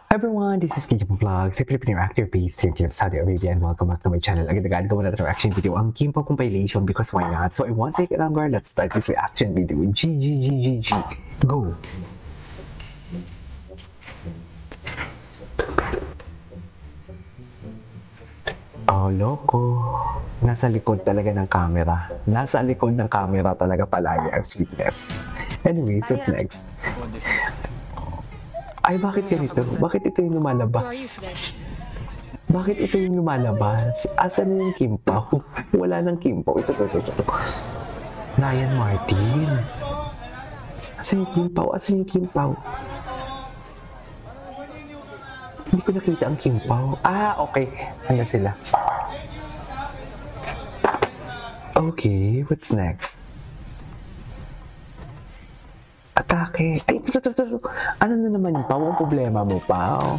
Hi everyone, this is Kijabo Vlogs, a Filipino actor based here in Saudi Arabia, and welcome back to my channel. Agad-agad gawa natin reaction video ang Kimpo compilation because why not? So I won't take it longer, let's start this reaction video. G. Go! Oh, loko. Nasa likod talaga ng camera. Nasa likod ng camera talaga palagi ang sweetness. Anyways, what's next? Ay, bakit ganito? Bakit ito yung lumalabas? Bakit ito yung lumalabas? Asan yung Kimpaw? Wala nang Kimpaw. Ito. Ryan Martin. Asan yung Kimpaw? Asan yung Kimpaw? Hindi ko nakita ang Kimpaw. Ah, okay. Hanggang sila. Okay, what's next? Atake. Ay, ito. Ano na naman yung Pao? Ang problema mo, Pao?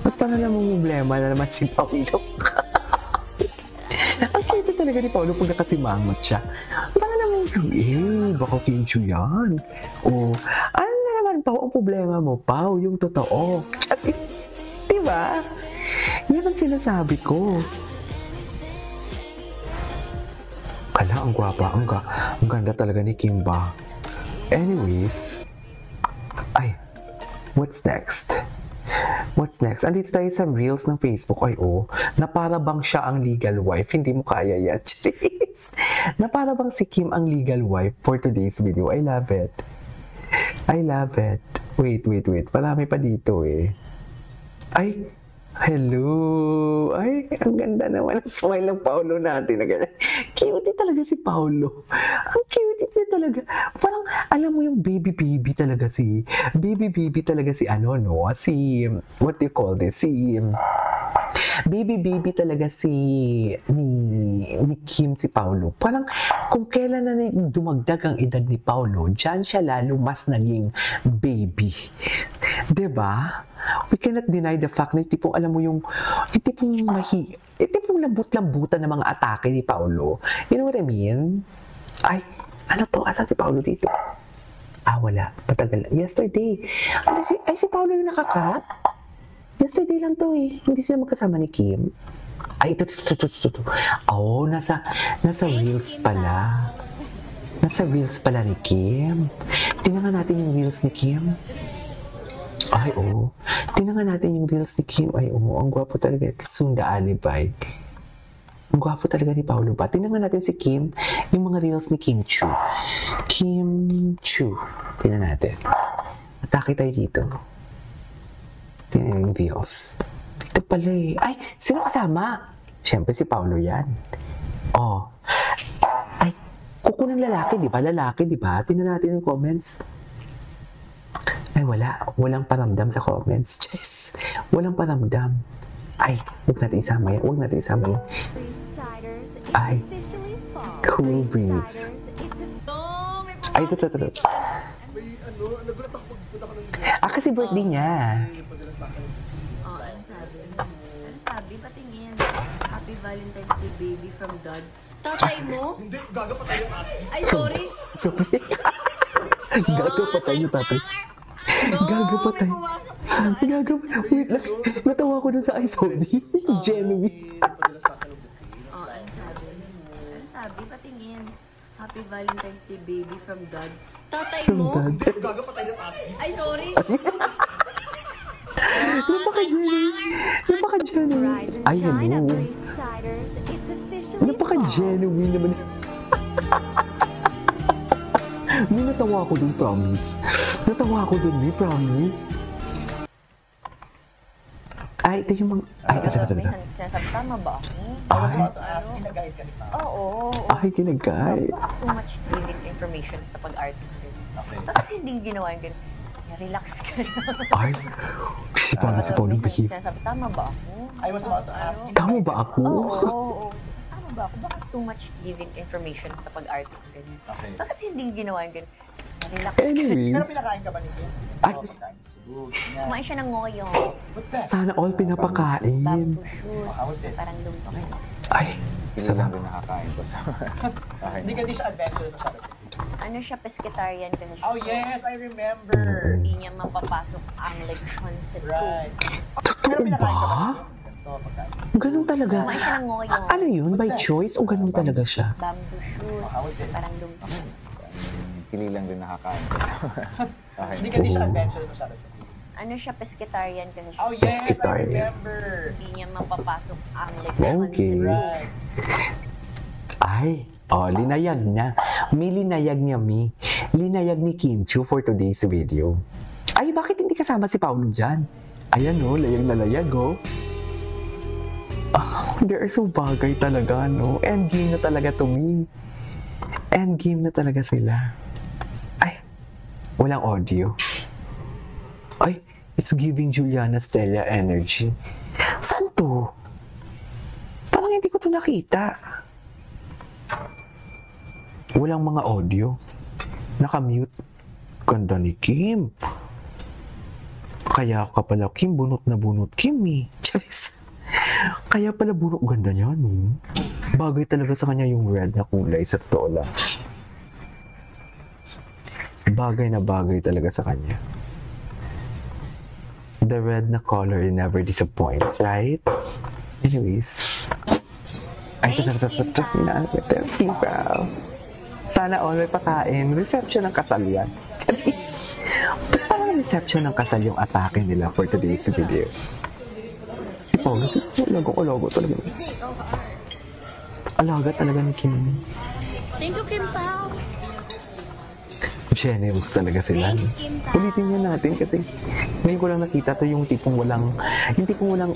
Ba't pa na naman problema na naman si Paulo? Ang cute talaga ni Paulo pag nakasimangot siya. Baka naman yung, baka kincho yan. O, ano na naman, Pao? Ang problema mo, Pao? Yung totoo. Charis. Diba? Yan ang sinasabi ko. Ala, ang gwapa. Ang ganda talaga ni Kimba. Anyways, what's next? Andito tayo sa Reels ng Facebook. Ay, na para bang siya ang legal wife. Hindi mo kaya yan. Jeez. Na para bang si Kim ang legal wife for today's video. I love it. Wait. Marami pa dito eh. Ay, hello! Ay, ang ganda naman ang smile ng Paulo natin. Cute talaga si Paulo. Ang cute niya talaga. Parang, alam mo yung baby talaga si ano, no? Si, what do you call this? Baby talaga ni Kim si Paulo. Parang, kung kailan na dumagdag ang edad ni Paulo, dyan siya lalo mas naging baby. Diba? We cannot deny the fact na tipong alam mo yung tipong lambut-lambutan ng mga atake ni Paulo. You know what I mean? Ay, ano to? Asan si Paulo dito? Wala. Patagal. Yesterday. Si Paulo yung nakakat? Yesterday lang to eh. Hindi sila magkasama ni Kim. Ay, ito. Oh, nasa Reels pala. Nasa Reels pala ni Kim. Tingnan natin yung Reels ni Kim. Ay, tingnan natin yung Reels ni Kim. Ay, ang gwapo talaga. Sunda Alibay. Ang gwapo talaga ni Paulo ba? Tingnan natin si Kim. Yung mga Reels ni Kim Chu. Tingnan natin. Atake tayo dito. Tingnan yung Reels. Dito pala eh. Ay, sino kasama? Siyempre si Paulo yan. Ay, kuko ng lalaki, di ba? Tingnan natin yung comments. Ay, walang paramdam sa comments. Yes, walang paramdam. Ay, huwag natin isama yan. Ay, cool breeze. Ay, ito. Kasi birthday niya. Ano sabi? Patingin. Happy Valentine's Day, baby, from God. Tatay mo? Hindi, gagapatay yung ate. Ay, sorry. Gagapatay yung tatay. Gagapatay. Wait lang. Natawa ko dun sa sorry. Genuine. Ano sabi? Patingin. Happy Valentine's Day, baby, from God. Tatay mo? Gagapatay yung ate. Ay, sorry. Napaka-genuine. Ay, hello. Napaka-genuine naman. May natawa ko dun, promise. Ay, ito yung mga... Ay, ito. Sinasabi, tama ba ako? I was about to ask, ginagayad ka ni Pa. Oo. Ay, kinagay. Too much vivid information sa pag-arte. Okay. Bakit hindi ginawa yung ganun? Relax ka lang. Ay, si Paulo Bahir. Sinasabi, tama ba ako? I was about to ask, Tama ba ako? Oo. Tama ba ako? Bakit too much vivid information sa pag-arte? Okay. Bakit hindi ginawa yung ganun? Relax ka lang. Pero Anyways, pinakain ka ba nito? Ay. Pagkain siguro. Kumain siya ng ngoyo. What's that? sana all pinapakain. Bamboo shoot. How was it? Parang lumpa ka. Ay, sarap. Hindi nakakain ko. Hindi ka di siya adventurous masyado. Ano siya, pescatarian kasi siya. Oh yes, I remember. Hindi niya mapapasok ang lechon sa tube. Right. Totoo pinakain ka ba? Ganito, pagkain. Ganun talaga. Kumain siya ng moyo. Ano yun? By choice o ganun talaga siya? Bamboo shoot. How was it? Parang lumpia. Pili lang din nakakain. Okay. Hindi ka di siya adventurous masyado sa TV. Ano siya, pescatarian kasi siya. Oh yes, I Pescatarian. remember. Hindi niya mapapasok ang lechon Okay. sa tube. Right. Ay, linayag niya. May linayag niya, Mi. Linayag ni Kim Chiu for today's video. Ay, bakit hindi kasama si Paolo dyan? Ayan layag na layag they are so bagay talaga, no? Endgame na talaga to, Mi. Endgame na talaga sila. Ay, walang audio. Ay, it's giving Juliana Stella energy. Saan to? Parang hindi ko to nakita. Walang mga audio. Nakamute. Ganda ni Kim. Kaya ka pala, Kim, bunot na bunot, Kim, Charis. Kaya pala bunot, ganda niya, no? Bagay talaga sa kanya yung red na kulay, sa totoo lang. Bagay na bagay talaga sa kanya. The red na color never disappoints, right? Anyways. Ay, ito. Sana all may pakain. Reception ng kasal yan. Charis. Parang reception ng kasal yung atake nila for today's video. Ito, kasi logo talaga. Alaga talaga ni Kim. Thank you, Kim Pao. Generous talaga sila. Ulitin niya natin kasi ngayon ko lang nakita to yung tipong walang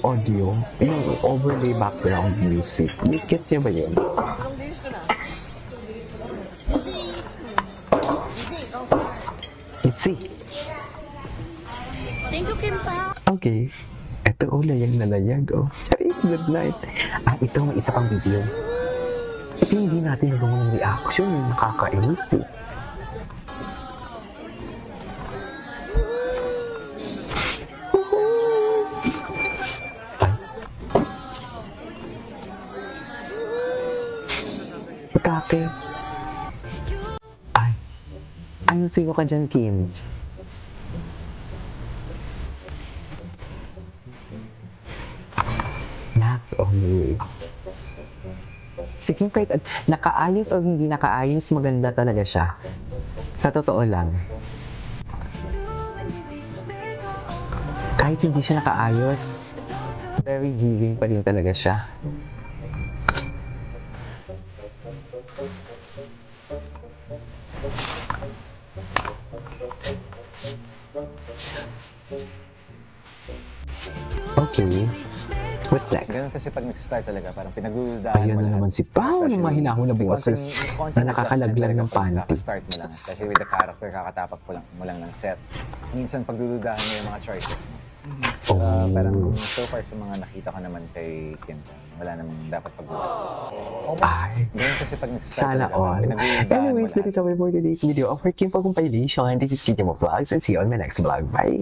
audio, yung overlay background music. Gets niya ba yun? Let's see. Thank you, Kim Pao. Okay. Ito, layag na layag, Charis, good night. Ito, may isa pang video. Ito hindi natin nagawa ng reaction, yung nakakainis, Atake. Ay. Ayusin ko ka dyan, Kim. Okay. Si Kim kahit nakaayos o hindi nakaayos, maganda talaga siya. Sa totoo lang. Kahit hindi siya nakaayos, very giving pa rin talaga siya. Okay. What's next? Ganun kasi pag nag-start talaga, parang pinagdududahan Ayan na naman si Pao ng mahinahon na boses na nakakalaglag ng panty. Start mo lang. Kasi with the character, kakatapak mo lang ng set. Minsan pagdududahan mo yung mga choices mo. Parang so far sa mga nakita ko naman kay Kim, wala namang dapat pagdududahan. Ay, Ganun kasi pag nag-start sana talaga, all. pinagdududahan mo Anyways, that lahat. is our for today's video of our Kim Pagkumpilation. This is Kim Vlogs and see you on my next vlog. Bye!